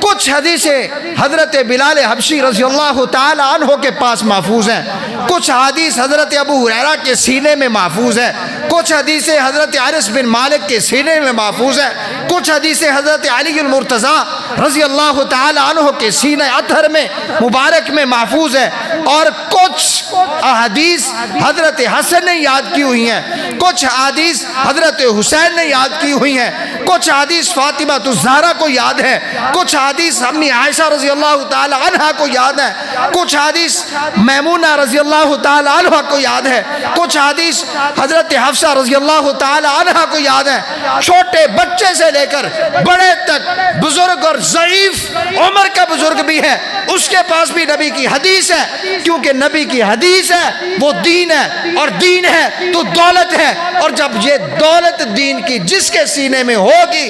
کچھ حدیثیں حضرت بلال حبشی رضی اللہ تعالی عنہ کے پاس محفوظ ہیں، کچھ حدیث حضرت ابو ہریرہ کے سینے میں محفوظ ہیں، کچھ حدیثیں حضرت انس بن مالک کے سینے میں محفوظ ہیں، کچھ حدیثیں حضرت علی المرتضیٰ رضی اللہ تعالی عنہ کے سینہ اطہر میں مبارک میں محفوظ ہے، اور کچھ احادیث حضرت حسن نے یاد کی ہوئی ہیں، کچھ حدیث حضرت حسین نے یاد کی ہوئی ہیں، کچھ حدیث فاطمہ الزہرا کو یاد ہے، کچھ حدیث امی عائشہ رضی اللہ تعالی عنہ کو یاد ہے، کچھ حدیث میمونہ رضی اللہ تعالی عنہ کو یاد ہے، کچھ حدیث حضرت حفصہ رضی اللہ تعالی عنہ کو یاد ہے۔ چھوٹے بچے سے لے کر بڑے تک، بزرگ اور ضعیف عمر کا بزرگ بھی ہے، اس کے پاس بھی نبی کی حدیث ہے، کیونکہ نبی کی حدیث ہے وہ دین ہے، اور دین ہے تو دولت ہے، اور جب یہ دولت دین کی جس کے سینے میں ہوگی،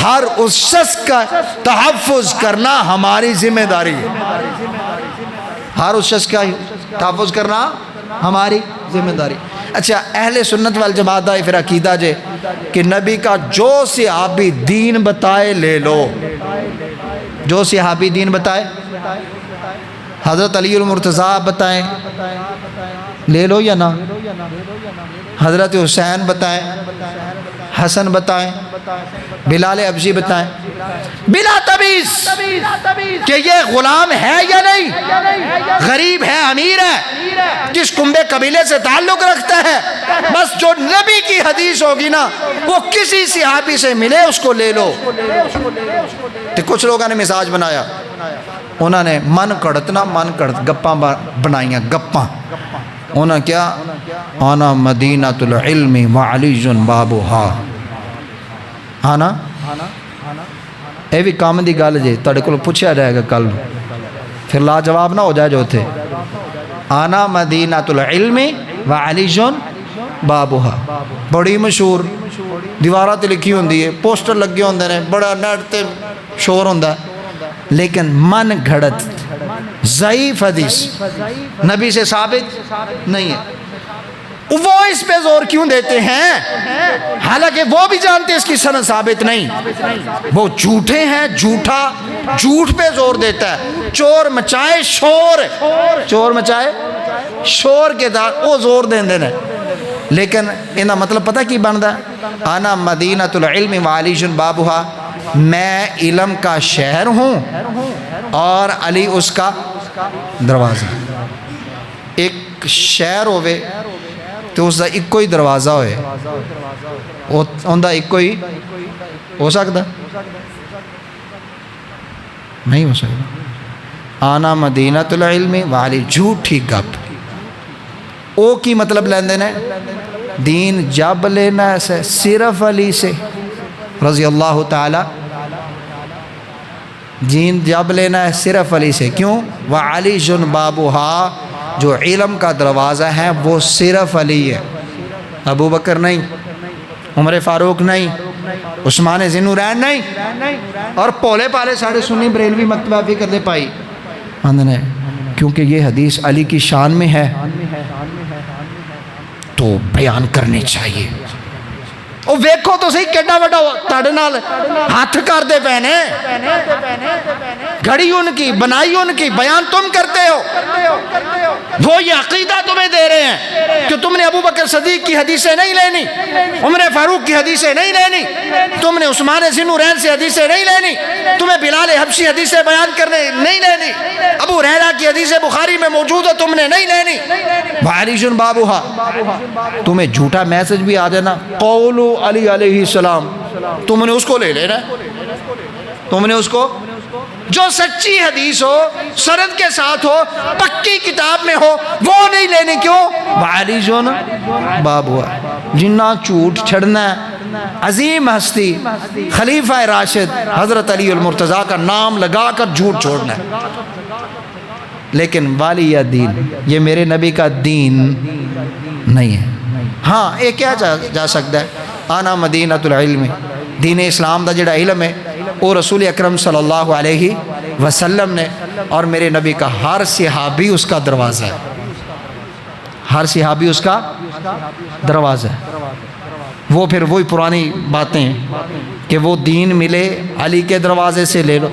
ہر اس شخص کا تحفظ کرنا ہماری ذمہ داری ہے۔ ہر اس شخص کا تحفظ کرنا ہماری ذمہ داری۔ اچھا، اہل سنت والجماعت دا پھر عقیدہ جے کہ نبی کا جو صحابی دین بتائے لے لو، جو صحابی دین بتائے، حضرت علی المرتضیٰ بتائیں لے لو یا نہ، حضرت حسین بتائیں، حسن بتائیں، بلال حبشی بتائیں، بلا تمیز کہ یہ غلام ہے یا نہیں، غریب ہے، امیر ہے، جس کنبے قبیلے سے تعلق رکھتا ہے، بس جو نبی کی حدیث ہوگی نا، وہ کسی صحابی سے ملے اس کو لے لو۔ تو کچھ لوگوں نے مزاج بنایا، انہوں نے من کڑت گپاں بنائیاں، گپاں۔ انہوں نے کیا؟ آنا مدینۃ العلم وعلی بابھا۔ آنا یہ بھی کام دی گل جی، تہاڈے کول پوچھا جائے گا کل، پھر لاجواب نہ ہو جائے جو تھے۔ آنا مدینۃ العلم وعلی بابھا، بڑی مشہور، دیواراں تے لکھی ہوندی ہے، پوسٹر لگے ہوندے نے، بڑا نیٹ تے شور ہوندا ہے، لیکن من گھڑت ضعیف حدیث نبی سے ثابت نہیں ہے۔ وہ اس پہ زور کیوں دیتے ہیں؟ حالانکہ وہ بھی جانتے اس کی سند ثابت نہیں، وہ جھوٹے ہیں، جھوٹ پہ زور دیتا ہے۔ چور مچائے شور، چور مچائے شور کے دار وہ زور دین دینے، لیکن انہا مطلب پتہ کی بندا ہے؟ آنا مدینۃ العلم وعلی بابھا، میں علم کا شہر ہوں اور علی اس کا دروازہ۔ ایک شہر ہوئے تو اس دا ایک کوئی دروازہ ہوئے، ان دا ایک کوئی ہو سکتا نہیں ہو سکتا۔ آنا مدینۃ العلم وعلی، جھوٹی گپ۔ او کی مطلب لیندے نے دین جب لینا ہے صرف علی سے رضی اللہ تعالی، دین جب لینا ہے صرف علی سے، کیوں؟ وعلی بابھا، جو علم کا دروازہ ہے وہ صرف علی ہے، ابو بکر نہیں، عمر فاروق نہیں، عثمان ذی النورین نہیں، اور پولے پالے ساڑھے سنی بریلوی مکتبہ بھی کر دے پائی، کیونکہ یہ حدیث علی کی شان میں ہے تو بیان کرنی چاہیے۔ وہ ویکھو تو صحیح کیڈا وڈا تاڑے نال ہاتھ کر دے پہنے، گھڑی ان کی، بنائی ان کی، بیان تم کرتے ہو۔ وہ یہ عقیدہ تمہیں دے رہے ہیں کہ تم نے ابو بکر صدیق کی حدیثیں نہیں لینی، عمر فاروق کی حدیثیں نہیں لینی، تم نے عثمان ذی النورین سے حدیثیں نہیں لینی، تمہیں بلال حبشی حدیثیں بیان کرنے نہیں لینی، ابو ہریرہ کی حدیثیں بخاری میں موجود ہے تم نے نہیں لینی۔ وعلی بابھا، تمہیں جھوٹا میسج بھی آ جانا، قول علی علیہ السلام، تم نے اس کو لے لینا، تم نے اس کو، جو سچی حدیث ہو، سند کے ساتھ ہو، پکی کتاب میں ہو، وہ نہیں لینے۔ کیوں؟ وعلی بابھا، جنہ جھوٹ چھڑنا ہے، عظیم ہستی خلیفہ راشد حضرت علی المرتضیٰ کا نام لگا کر جھوٹ چھوڑنا ہے، لیکن والی دین، یہ میرے نبی کا دین نہیں ہے۔ ہاں، یہ کیا جا سکتا ہے؟ آنا مدینۃ العلم دین اسلام دا جڑا علم ہے وہ رسول اکرم صلی اللہ علیہ وسلم نے، اور میرے نبی کا ہر صحابی اس کا دروازہ ہے، ہر صحابی اس کا دروازہ ہے۔ وہ پھر وہی پرانی باتیں کہ وہ دین ملے علی کے دروازے سے لے لو،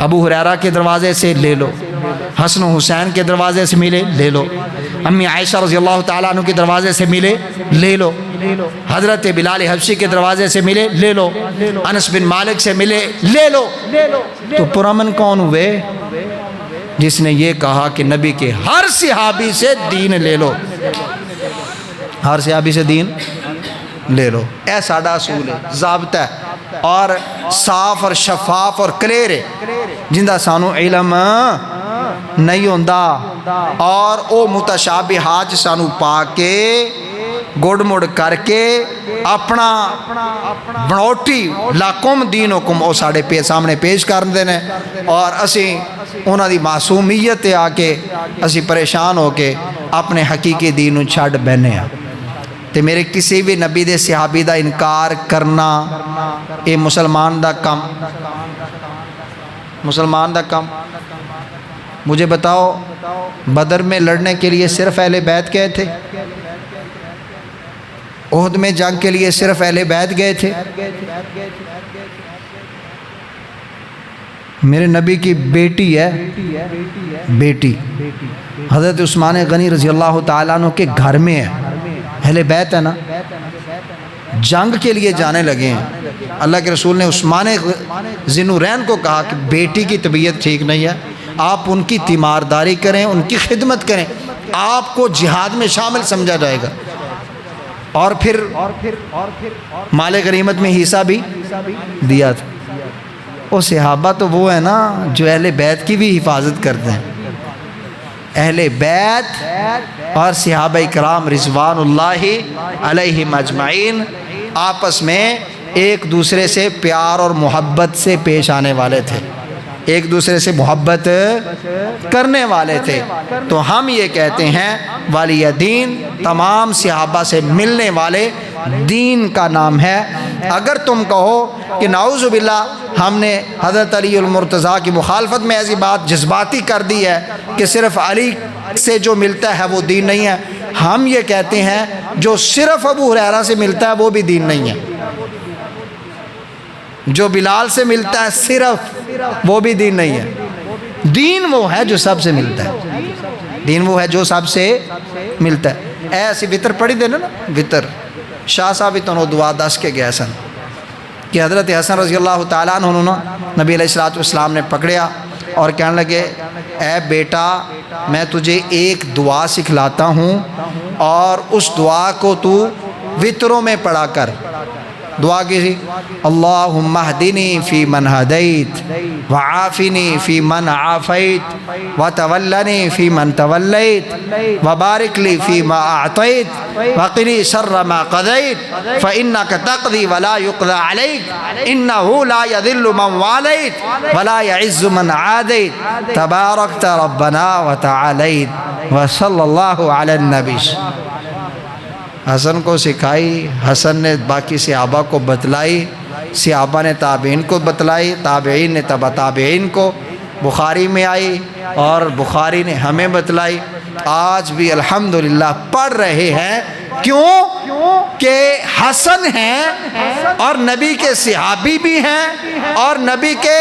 ابو ہریرہ کے دروازے سے لے لو، حسن و حسین کے دروازے سے ملے لے لو، امی عائشہ رضی اللہ تعالیٰ عنہ کے دروازے سے ملے لے لو، حضرت بلال حبشی کے دروازے سے ملے لے لو، انس بن مالک سے ملے لے لو۔ تو پرامن کون ہوئے؟ جس نے یہ کہا کہ نبی کے ہر صحابی سے دین لے لو، ہر صحابی سے دین لے لو۔ اے ساڈا اصول ہے، ضابطہ ہے، اور صاف اور شفاف اور کلیئر ہے، جندہ سانو علم نہیں ہوندا، اور او متشابہات سانو پا کے گوڑ مڑ کر کے اپنا بنوٹی لاکم دینکم او ساڑے سامنے پیش کر دینے، اور اسی انہاں دی معصومیت آ کے اسی پریشان ہو کے اپنے حقیقی دین چھڑ بہنے ہیں۔ تے میرے کسی بھی نبی دے صحابی دا انکار کرنا اے مسلمان دا کم، مسلمان دا کم۔ مجھے بتاؤ، بدر میں لڑنے کے لیے صرف اہل بیت گئے تھے؟ احد میں جنگ کے لیے صرف اہل بیت گئے تھے؟ میرے نبی کی بیٹی ہے، بیٹی حضرت عثمان غنی رضی اللہ تعالیٰ عنہ کے گھر میں ہے، اہل بیت ہے نا، جنگ کے لیے جانے لگے ہیں۔ اللہ کے رسول نے عثمان ذی النورین کو کہا کہ بیٹی کی طبیعت ٹھیک نہیں ہے، آپ ان کی تیمارداری کریں، ان کی خدمت کریں، آپ کو جہاد میں شامل سمجھا جائے گا، اور پھر مال غنیمت میں حصہ بھی دیا تھا۔ وہ صحابہ تو وہ ہے نا جو اہل بیت کی بھی حفاظت کرتے ہیں۔ اہل بیت اور صحابہ کرام رضوان اللہ علیہم اجمعین آپس میں ایک دوسرے سے پیار اور محبت سے پیش آنے والے تھے، ایک دوسرے سے محبت کرنے والے تھے۔ تو ہم یہ کہتے ہیں والی دین تمام صحابہ سے ملنے والے دین کا نام ہے۔ اگر تم کہو کہ نعوذ باللہ ہم نے حضرت علی المرتضیٰ کی مخالفت میں ایسی بات جذباتی کر دی ہے کہ صرف علی سے جو ملتا ہے وہ دین نہیں ہے، ہم یہ کہتے ہیں جو صرف ابو ہریرہ سے ملتا ہے وہ بھی دین نہیں ہے، جو بلال سے ملتا ہے صرف وہ بھی دین نہیں ہے۔ دین وہ ہے جو سب سے ملتا ہے، دین وہ ہے جو سب سے ملتا ہے۔ ایسی وطر پڑھی دینا نا، وطر شاہ صاحب تو دعا دس کے گئے سن کہ حضرت حسن رضی اللہ تعالیٰ عنہ نبی علیہ السلام نے پکڑیا اور کہنے لگے اے بیٹا میں تجھے ایک دعا سکھلاتا ہوں اور اس دعا کو تو وطروں میں پڑھا کر۔ دعا کی تھی اللہم اہدنی فی من ہدیت وعافنی فی من عافیت وتولنی فی من تولیت وبارک لی فی ما اعطیت وقنی شر ما قضیت فإنک تقضی ولا یقضى علیک انہ لا یذل من والیت ولا یعز من عادیت تبارکت ربنا وتعالیت وصلی اللہ علی النبی۔ حسن کو سکھائی، حسن نے باقی صحابہ کو بتلائی، صحابہ نے تابعین کو بتلائی، تابعین نے تبع تابعین کو، بخاری میں آئی اور بخاری نے ہمیں بتلائی۔ آج بھی الحمدللہ پڑھ رہے ہیں، کیوں کہ حسن ہیں اور نبی کے صحابی بھی ہیں اور نبی کے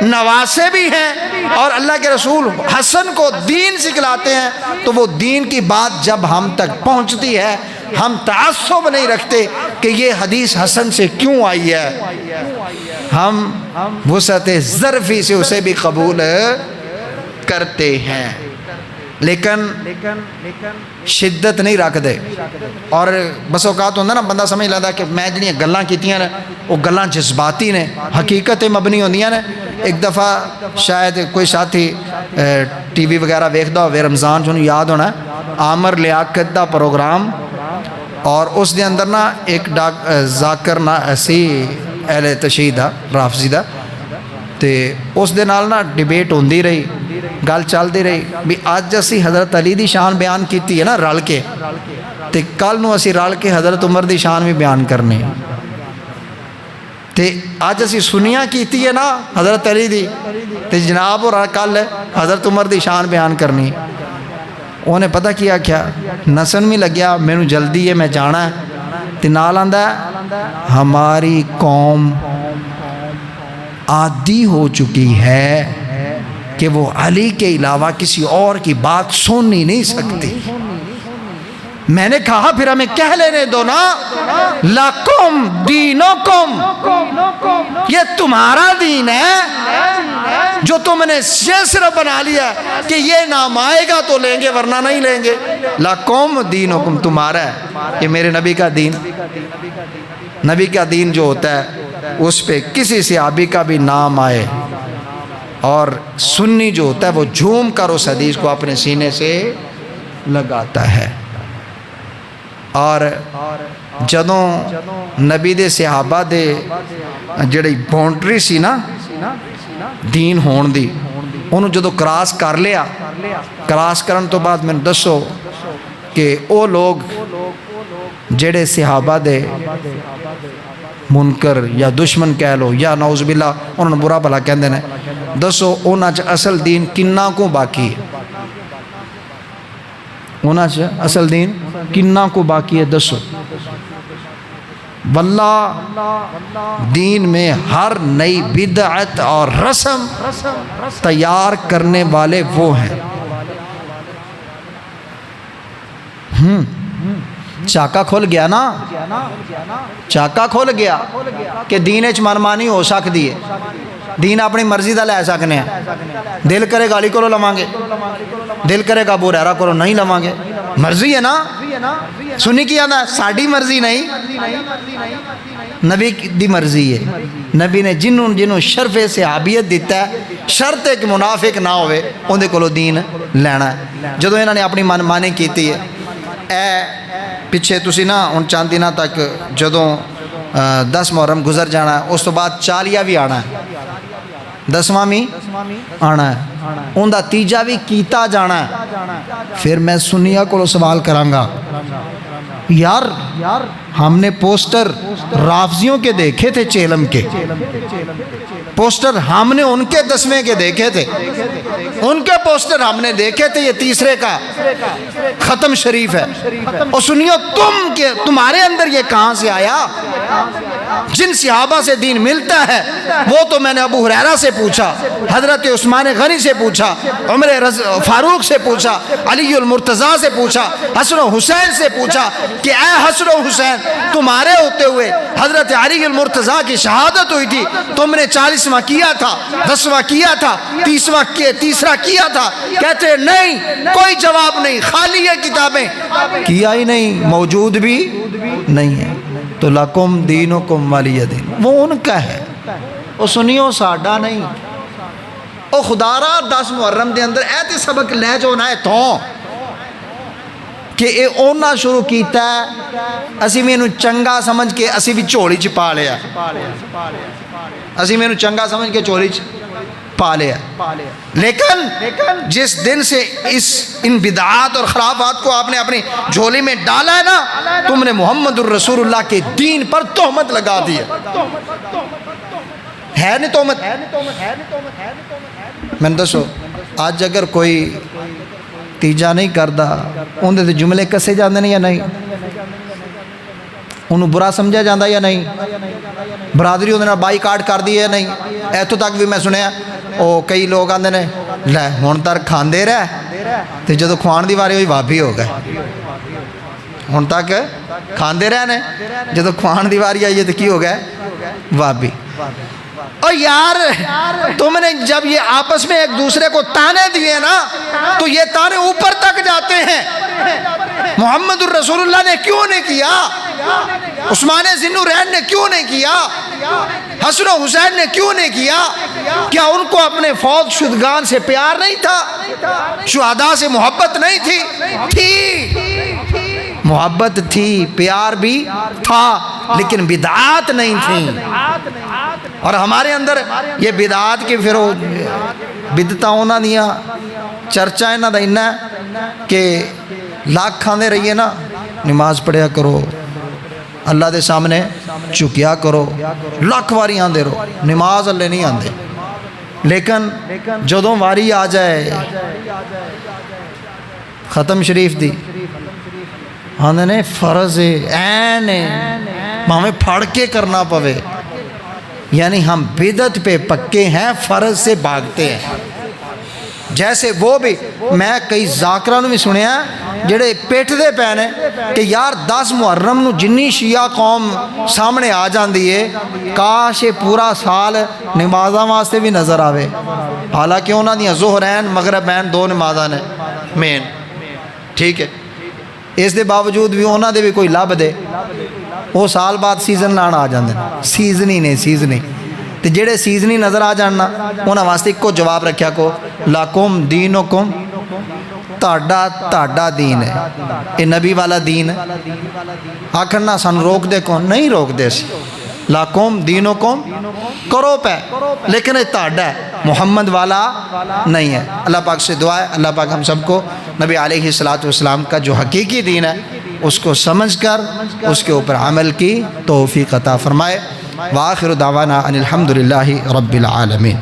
نواسے بھی ہیں، اور اللہ کے رسول حسن کو دین سکھلاتے ہیں، تو وہ دین کی بات جب ہم تک پہنچتی ہے ہم تعصب نہیں رکھتے کہ یہ حدیث حسن سے کیوں آئی ہے، ہم وسعت ظرفی سے اسے بھی قبول کرتے ہیں، لیکن شدت نہیں رکھ دے۔ اور بس اوقات ہوتا نا بندہ سمجھ لیتا کہ میں جنہیں گلاں کیتیاں نے وہ گلاں جذباتی نے، حقیقت مبنی ہوندیاں نے۔ ایک دفعہ شاید کوئی ساتھی ٹی وی وغیرہ ویکھدا ہوئے، رمضان جو یاد ہونا ہے، عامر لیاقت دا پروگرام، اور اس دے اندر نا ایک ذاکر نا ایسی اہل تشیع دا رافضی دا، تے اس دے نال نا ڈیبیٹ ہوندی رہی، گل چلدی رہی بھی اج اسی حضرت علی دی شان بیان کیتی ہے نا رل کے، تے کل نو اسی رل کے حضرت عمر دی شان بھی بیان کرنی۔ تے اج اسی سنیاں کیتی ہے نا حضرت علی دی تے جناب اور کل حضرت عمر دی شان بیان کرنی. انہیں پتہ کیا کیا نسن بھی لگیا مینوں جلدی ہے میں جانا ہے تے نال آندا ہے ہماری قوم عادی ہو چکی ہے کہ وہ علی کے علاوہ کسی اور کی بات سن ہی نہیں سکتی. میں نے کہا پھر ہمیں کہہ لینے دو نا لکم دینکم، یہ تمہارا دین ہے جو تم نے یہ صرف بنا لیا کہ یہ نام آئے گا تو لیں گے ورنہ نہیں لیں گے. لکم دینکم تمہارا ہے. یہ میرے نبی کا دین. نبی کا دین جو ہوتا ہے اس پہ کسی صحابی کا بھی نام آئے اور سنی جو ہوتا ہے وہ جھوم کر اس حدیث کو اپنے سینے سے لگاتا ہے. اور جدوں نبی دے صحابہ دے جڑی باؤنڈری سی نا دین ہون دی انہوں جدوں کراس کر لیا، کراس کرن تو بعد میں دسو کہ او لوگ جڑے صحابہ دے منکر یا دشمن کہہ لو یا نعوذ باللہ انہوں نے برا بھلا کہندے نے، دسو انہاں چ اصل دین کنہ کو باقی ہے؟ انہاں چ اصل دین کنہ کو باقی ہے؟ دسو. واللہ دین میں ہر نئی بدعت اور رسم تیار کرنے والے وہ ہیں. چاکا کھل گیا نا، چاکا کھل گیا کہ دین اچ منمانی ہو سکتی ہے. دین اپنی مرضی دا لے سکنے ہیں. دل کرے گا علی کو لواں گے، دل کرے گا ابو ہریرہ کو نہیں لواں گے. مرضی ہے نا. سنی کیا نا ساڑی مرضی نہیں، نبی دی مرضی ہے. نبی نے جنہوں شرف صحابیت دیتا ہے شرط ہے کہ منافق نہ ہوئے اندے کولو دین لینا ہے. جدوں انہوں نے اپنی منمانی کیتی ہے اے پیچھے تسی نا ان چند دنوں تک جدوں 10 محرم گزر جانا ہے اس تو بعد چالیہ بھی آنا ہے، 10واں بھی آنا ہے، ان دا تیجا بھی کیتا جانا ہے. پھر میں سنیہ کو سوال کرانگا یار ہم نے پوسٹر رافضیوں کے دیکھے تھے چیلم کے، پوسٹر ہم نے ان کے 10ویں کے دیکھے تھے، ان کے پوسٹر ہم نے دیکھے تھے، یہ تیسرے کا ختم شریف ہے. اور سنیو تمہارے اندر یہ کہاں سے آیا؟ جن صحابہ سے دین ملتا ہے وہ تو میں نے ابو ہریرہ سے پوچھا، حضرت عثمان غنی سے پوچھا، عمر فاروق سے پوچھا، علی المرتضیٰ سے پوچھا، حسن و حسین سے پوچھا کہ اے حسن و حسین تمہارے ہوتے ہوئے حضرت علی المرتضیٰ کی شہادت ہوئی تھی، تم نے 40واں کیا تھا، 10واں کیا تھا، 30واں کیا تھا؟ کہتے نہیں، کوئی جواب نہیں، خالی ہے کتابیں، کیا ہی نہیں، موجود بھی نہیں ہے. تو لکم دینکم ولی دین وہ ان کا ہے، وہ سنیو ساڈا نہیں. او خدا را 10 محرم دے اندر ایتے سبق لے جو نہ ہے تو کہ اے اونا شروع کیتا ہے اسی میں انہوں چنگا سمجھ کے اسی بھی چوڑی چ پا لیا، اسی میں انہوں چنگا سمجھ کے چوڑی چ پا لیا. لیکن جس دن سے ان بدعات اور خرافات کو آپ نے اپنی جھولی میں ڈالا ہے نا تم نے محمد الرسول اللہ کے دین پر تہمت لگا دی ہے نہیں تہمت؟ میں دسو آج اگر کوئی تیجا نہیں کردا اندھے دے جملے کسے جاندے نہیں یا نہیں؟ انہوں برا سمجھا جاندہ یا نہیں؟ برادری اندھے بائی کارڈ کر دی ہے نہیں؟ ایتو تک بھی میں سنیا او کئی لوگ آندے نے لے ہون تر کھاندے رہے تے جدو کھوان دی باری ہوئی وابی ہو گئے، ہون تک کھاندے رہے نے جدو کھوان دی باری آئی ہے تو کی ہو گئے؟ وابی. اور یار تم نے جب یہ آپس میں ایک دوسرے کو تانے دیے نا تو یہ تانے اوپر تک جاتے ہیں. محمد الرسول اللہ نے کیوں نہیں کیا؟ عثمان ذی النورین نے کیوں نہیں کیا؟ حسن و حسین نے کیوں نہیں کیا؟ کیا ان کو اپنے فوت شدگان سے پیار نہیں تھا؟ شہداء سے محبت نہیں تھی؟ تھی، محبت تھی، پیار بھی تھا، لیکن بدعات نہیں تھیں. اور ہمارے اندر یہ بدعات کی پھر بدعتاں انہاں دیاں چرچا انہاں دا انہاں کہ لاکھ کھاندے رہیے نا، نماز پڑھیا کرو، اللہ دے سامنے چکیا کرو، لاکھ واری آندے رہو، نماز اللہ نہیں آندے، لیکن جدوں واری آ جائے ختم شریف دی آندے نے فرض عین ہمیں پھڑ کے کرنا پوے، یعنی ہم بدعت پہ پکے ہیں، فرض سے بھاگتے ہیں۔ جیسے وہ بھی میں کئی ذاکرہ بھی سنیا جڑے پیٹ دے پینے کہ یار 10 محرم نو جنی شیعہ قوم سامنے آ جاندی ہے کاش یہ پورا سال نمازاں واسطے بھی نظر آوے، حالانکہ انہاں دیاں ظہرین مغربین 2 نمازاں نے مین، ٹھیک ہے، اس دے باوجود بھی انہاں دے بھی کوئی لب دے، وہ سال بعد سیزن لان آ جاندے، سیزنی نے سیزنی، تے جڑے سیزنی نظر آ جاننا انہاں واسطے کو جواب رکھیا کو لاکم دینکم، تاڑا دین ہے، یہ نبی والا دین ہے، آکھنا سن روک دے کون نہیں روک دے سی، لاکم دینکم کرو پہ، لیکن یہ تاڑا ہے، محمد والا نہیں ہے۔ اللہ پاک سے دعا ہے اللہ پاک ہم سب کو نبی علیہ السلام کا جو حقیقی دین ہے اس کو سمجھ کر اس کے اوپر عمل کی توفیق عطا فرمائے۔ وآخر دعوانا ان الحمدللہ رب العالمین۔